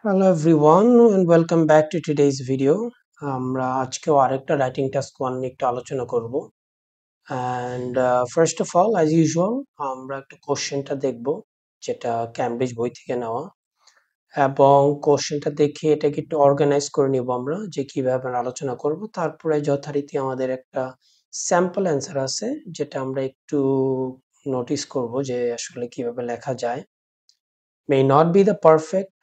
Hello everyone and welcome back to today's video. আমরা আজকেও আরেকটা রাইটিং টাস্ক 1 নিয়ে একটু আলোচনা করব। and first of all as usual আমরা একটা কোশ্চেনটা দেখব যেটা ক্যামব্রিজ বই থেকে নেওয়া, এবং কোশ্চেনটা দেখে এটাকে একটু অর্গানাইজ করে নিব আমরা যে কিভাবে আমরা আলোচনা করব। তারপরে যথারীতি আমাদের একটা স্যাম্পল অ্যান্সার আছে যেটা আমরা একটু নোটিস করব যে আসলে কিভাবে লেখা যায়। May not be the perfect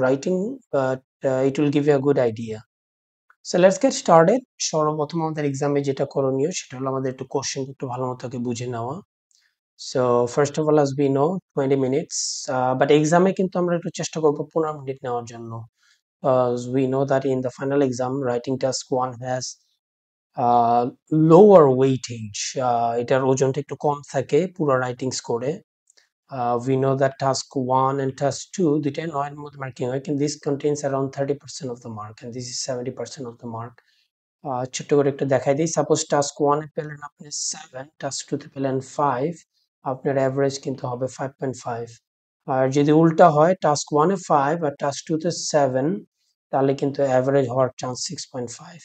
writing, but it will give you a good idea. So let's get started. সর্বপ্রথম আমাদের এক্সামে যেটা করণীয় সেটা হলো আমাদের একটু কোশ্চেন একটু ভালো মতো বুঝে নেওয়া। So first of all, as we know, 20 minutes, but এক্সামে কিন্তু আমরা একটু চেষ্টা করব 15 মিনিট নেওয়ার জন্য, because we know that in the final exam writing task 1 has lower weightage, এটার ওজনটা একটু কম থাকে পুরো রাইটিং স্কোরে। We know that task 1 and task 2 দুইটাই 9 এর মধ্যে মার্কিং হয়, কিন্তু this contains around 30% of the mark and this is 70% of the mark. ছোট্ট করে একটু দেখাই দিই। সাপোজ টাস্ক 1 এ পেলেন আপনি 7, টাস্ক 2 তে পেলেন 5, আপনার এভারেজ কিন্তু হবে 5.5। আর যদি উল্টা হয় টাস্ক 1 এ 5 আর টাস্ক 2 তে 7, তাহলে কিন্তু এভারেজ হওয়ার চান্স 6.5।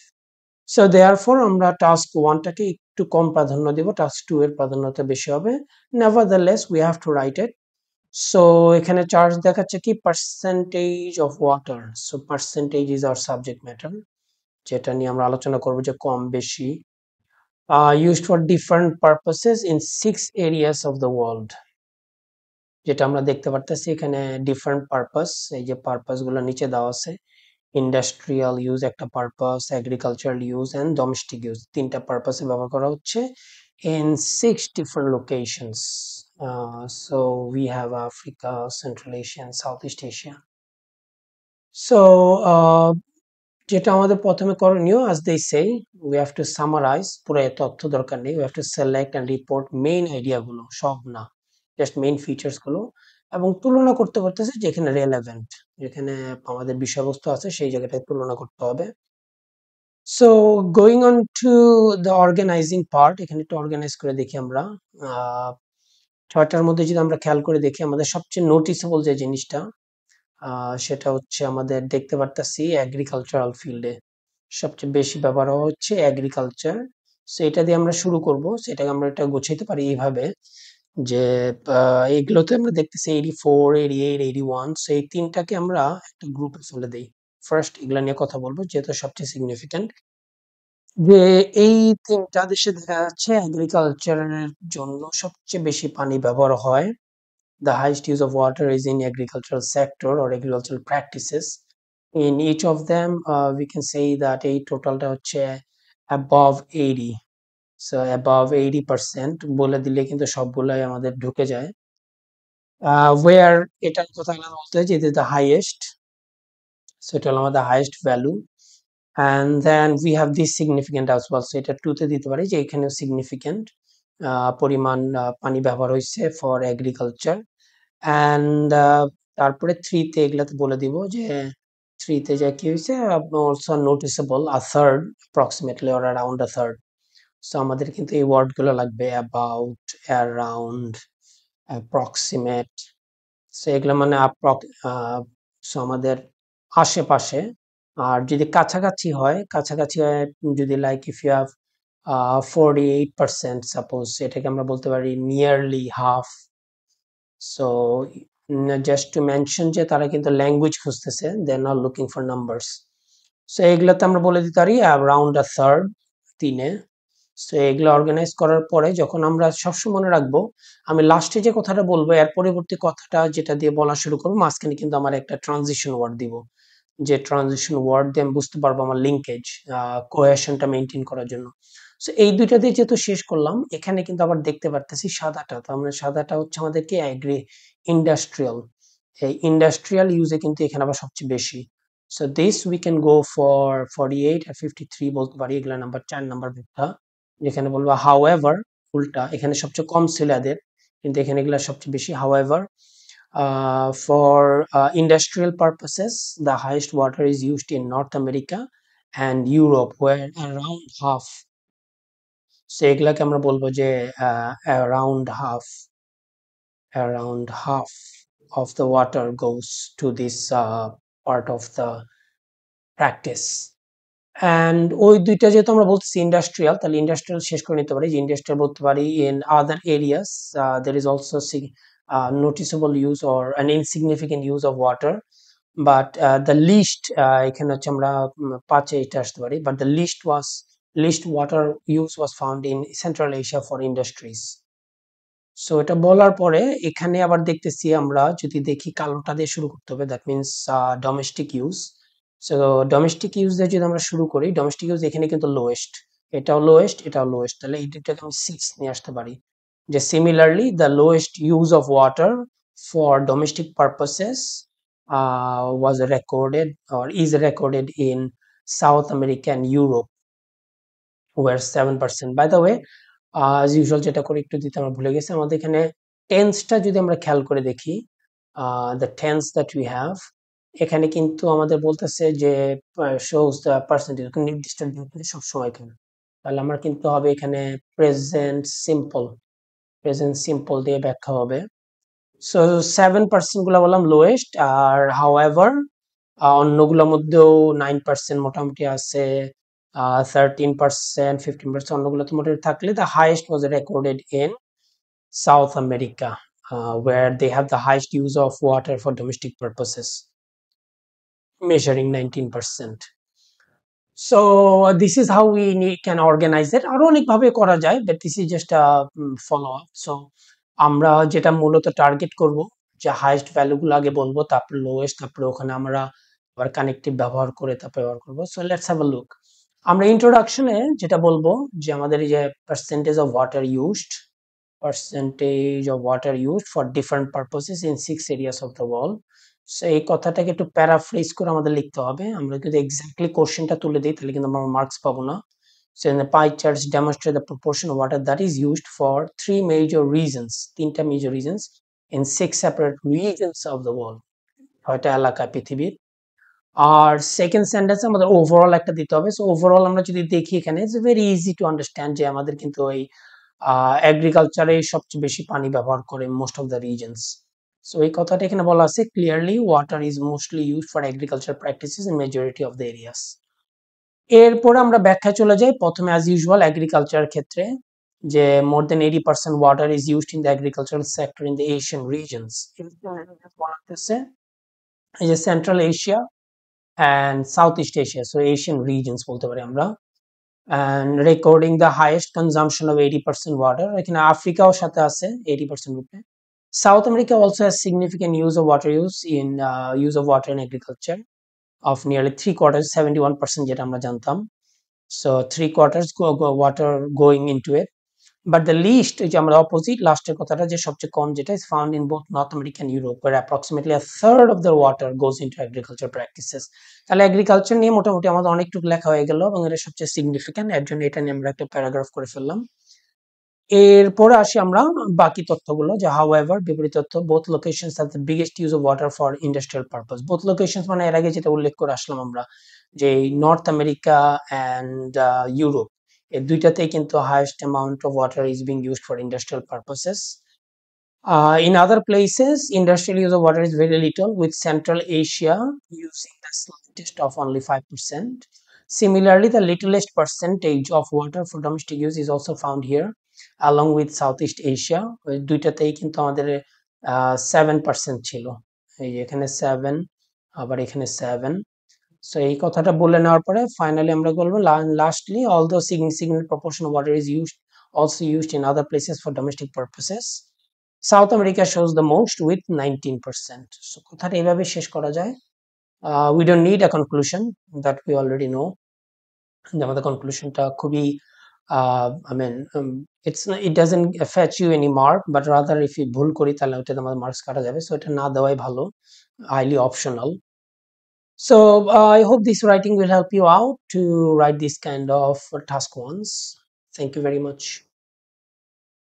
সো দেয়ারফর আমরা টাস্ক 1 টাকে একটু কম প্রাধান্য দেব, টাস্ক 2 এর প্রাধান্যতা বেশি হবে। Nevertheless we have to write it. So এখানে চার্জ দেখাচ্ছে কি percentage of water. So percentage is our subject matter, যেটা নিয়ে আমরা আলোচনা করব যে কম বেশি। Used for different purposes in 6 areas of the world, যেটা আমরা দেখতে পারতেছি এখানে ডিফারেন্ট পারপাস। এই যে পারপাস গুলো নিচে দেওয়া আছে, ইন্ডাস্ট্রিয়াল ইউজ একটা purpose, agricultural use and domestic use, তিনটা পারপাসে ব্যবহার করা হচ্ছে in 6 different locations. So we have Africa, Central Asia and Southeast Asia. So যেটা আমাদের প্রথমে করণীয়, as they say, we have to summarize, পুরো তথ্য দরকার নেই, we have to select and report main idea গুলো, সব না, just main features গুলো, এবং তুলনা করতে করতেছে যেখানে relevant, যেখানে আমাদের বিষয়বস্তু আছে সেই জায়গাটায় তুলনা করতে হবে। So going on to the organizing part, এখানে একটু অর্গানাইজ করে দেখি আমরা। ছয়টার মধ্যে যদি আমরা খেয়াল করে দেখি, আমাদের সবচেয়ে নোটিসেবল যে জিনিসটা সেটা হচ্ছে আমাদের দেখতে পারতাছি এগ্রিকালচারাল ফিল্ডে সবচেয়ে বেশি ব্যবহার হচ্ছে এগ্রিকালচার। সো এটা দিয়ে আমরা শুরু করব, সেটাকে আমরা এটা গোছাইতে পারি এইভাবে যে এগুলোতে আমরা দেখতেছি 84, 88, 81। সো এই তিনটাকে আমরা একটা গ্রুপে ফেলে দেই। ফার্স্ট এগুলা নিয়ে কথা বলবো যেহেতু সবচেয়ে সিগনিফিক্যান্ট। যে এই ৩টা দেশে দেখা যাচ্ছে এগ্রিকালচারের জন্য সবচেয়ে বেশি পানি ব্যবহার হয়। The highest use of water is in agricultural sector or agricultural practices. In each of them, we can say that এই টোটালটা হচ্ছে above 80. So above 80% বলে দিলে কিন্তু সবগুলাই আমাদের ঢুকে যায়। Where এটার কথা বলতে হয় যে it is the highest. So এটা হলো আমাদের highest value. And then we have this significant as well. So এটা 2 তে দিতে পারি যে এখানেও significant পরিমাণ পানি ব্যবহার হয়েছে for agriculture. And তারপরে 3 তে এগুলাতে বলে দিব যে 3 তে যা কি হয়েছে, also noticeable a third approximately or around a third. So আমাদের কিন্তু এই ওয়ার্ড গুলো লাগবে, about, around, approximate. So এগুলো মানে so আমাদের আশেপাশে। আর যদি কাছাকাছি হয়, কাছাকাছি হয় যদি like if you have 48% suppose, এটাকে আমরা বলতে পারি nearly half. So just to mention যে তারা কিন্তু ল্যাঙ্গুয়েজ খুঁজতেছে, they are not looking for numbers. So এগুলাতে আমরা বলে দিতে পারি অ্যারাউন্ড আ থার্ড, 3-এ। সো এগুলো অর্গানাইজ করার পরে যখন আমরা সবসময় মনে রাখবো, আমি লাস্টে যে কথাটা বলবো এর পরবর্তী কথাটা যেটা দিয়ে বলা শুরু করবো, মাঝখানে কিন্তু আমার একটা ট্রানজিশন ওয়ার্ড দিব, যে ট্রানজিশন ওয়ার্ড দিয়ে আমি বুঝতে পারবো আমার লিঙ্কেজ, কোহেশনটা মেনটেন করার জন্য। সো এই দুইটা দিয়ে যেহেতু শেষ করলাম, এখানে কিন্তু আবার দেখতে পারতেছি সাদাটা। তো আমরা সাদাটা হচ্ছে আমাদের কি ইন্ডাস্ট্রিয়াল। এই ইন্ডাস্ট্রিয়াল ইউজে কিন্তু এখানে আবার সবচেয়ে বেশি। So this we can go for 48 আর 53 বলতে পারি, এগুলা নাম্বার 4 নাম্বার ব্যাখ্যা, যেখানে বলবো হাউএভার, উল্টা এখানে সবচেয়ে কম ছিল এদের, কিন্তু এখানে এগুলা সবচেয়ে বেশি। However for industrial purposes the highest water is used in North America and Europe where around half. So এগুলাকে আমরা বলবো যে around half, around half of the water goes to this part of the practice. And ওই দুইটা যেহেতু আমরা বলতেছি industrial, তাহলে ইন্ডাস্ট্রিয়াল শেষ করে নিতে পারি, যে ইন্ডাস্ট্রিয়াল বলতে পারি in other areas there is also noticeable use or an insignificant use of water, but the least এখানে হচ্ছে আমরা পাঁচে এটা আসতে পারি, but the least water use was found in Central Asia for industries. So এটা বলার পরে এখানে আবার দেখতেছি, আমরা যদি দেখি কালোটা দিয়ে শুরু করতে হবে, that means domestic use. So domestic use দিয়ে যদি আমরা শুরু করি, ডোমেস্টিক ইউজ এখানে কিন্তু লোয়েস্ট, এটাও লোয়েস্ট, এটাও লোয়েস্ট, তাহলে এই দুইটাকে আমি 6 নিয়ে আসতে পারি, যে similarly the lowest use of water for domestic purposes was recorded or is recorded in South America and Europe, where 7%. By the way, as usual যেটা করে একটু দিতে আমরা ভুলে গেছি, আমাদের এখানে টেন্সটা যদি আমরা খেয়াল করে দেখি, the tense that we have, এখানে কিন্তু আমাদের বলতেছে যে shows the percentage, নির্দিষ্ট সব সময় এখানে, তাহলে আমার কিন্তু হবে এখানে প্রেজেন্ট সিম্পল দিয়ে ব্যাখ্যা হবে। সো 7% গুলা বললাম লোয়েস্ট, আর হাউএভার অন্যগুলোর মধ্যেও 9% মোটামুটি আছে, 13%, 15% অন্যগুলো তো মোটামুটি থাকলে, the highest was recorded in South America, where they have the highest use of water for domestic purposes, measuring 19%. So this is how we can organize it. আরো অনেক ভাবে করা যায়, but this is just a follow up. So আমরা যেটা মূলত target করব, যে হাইয়েস্ট ভ্যালু গুলো আগে বলবো, তারপর লোয়েস্ট, তারপরে ওখানে আমরা আবার কানেক্টিভ ব্যবহার করে তারপর ব্যবহার করব। So let's have a look. আমরা ইন্ট্রোডাকশনে যেটা বলবো, যে আমাদের এই যে percentage of water used for different purposes in 6 areas of the world. So এই কথাটাকে একটু প্যারাফ্রেজ করে আমাদের লিখতে হবে। আমরা যদি এক্স্যাক্টলি কোশ্চেনটা তুলে দিই, তাহলে কিন্তু আমরা মার্কস পাবো না। So in the pie charts demonstrate the proportion of water that is used for three major reasons, তিনটা major reasons in 6 separate regions of the world, ছয়টা এলাকা পৃথিবীর। আর সেকেন্ড সেন্টেন্সে আমাদের ওভারঅল একটা দিতে হবে। সো ওভারঅল আমরা যদি দেখি এখানে, it's very easy to understand, যে আমাদের কিন্তু ওই এগ্রিকালচারে সবচেয়ে বেশি পানি ব্যবহার করে most of the reasons. So এই কথাটা এখানে বলা আছে clearly, water is mostly used for agriculture practices in majority of the areas. এরপরে আমরা ব্যাখ্যায় চলে যাই। প্রথমে অ্যাজ ইউজুয়াল এগ্রিকালচার ক্ষেত্রে, যে মোর দেন 80% water is used in the agricultural sector in the Asian reasons. এই যে central Asia and Southeast Asia, so Asian regions বলতে পারি আমরা, and recording the highest consumption of 80% water, এখানে আফ্রিকাও সাথে আছে 80% রূপে। South America also has significant use of water in agriculture of nearly 3/4, 71% যেটা আমরা জানতাম। So 3/4 water going into it, but the least, যে আমরা অপোজিট লাস্টের কথাটা, যে সবচেয়ে কম যেটা, is found in both North America and Europe, where approximately a third of the water goes into agriculture practices. তাহলে এগ্রিকালচার নিয়ে মোটামুটি আমাদের অনেকটুকু লেখা হয়ে গেল, এবং এটা সবচেয়ে সিগনিফিক্যান্ট, এর জন্য এটা নিয়ে আমরা একটা প্যারাগ্রাফ করে ফেললাম। এরপরে আসি আমরা বাকি তথ্যগুলো, যে হাউএভার বিপরীত তথ্য, both locations have the biggest use of water for industrial purpose. Both locations মানে এর আগে যেটা উল্লেখ করে আসলাম আমরা, যে নর্থ আমেরিকা অ্যান্ড ইউরোপ, এই দুইটাতেই কিন্তু highest amount of water is being used for industrial purposes. In other places, industrial use of water is very little, with Central Asia using the slightest of only 5%. Similarly, the littlest percentage of water for domestic use is also found here, along with Southeast Asia. দুইটাতেই কিন্তু আমাদের 7% ছিল, এই এখানে 7, আবার এখানে 7। So এই কথাটা বলে নেওয়ার পরে ফাইনালি আমরা বলবো, lastly, although significant proportion of water is also used in other places for domestic purposes, South America shows the most with 19%. So কথাটা এভাবে শেষ করা যায়। We don't need a conclusion, that we already know, যে আমাদের কনক্লুশনটা খুবই I mean, it doesn't fetch you any mark, but rather if you ভুল করি তাহলে ওটাতে আমাদের মার্কস কাটা যাবে, সো এটা না দেওয়াই ভালো, highly optional. So I hope this writing will help you out to write this kind of task ones. Thank you very much.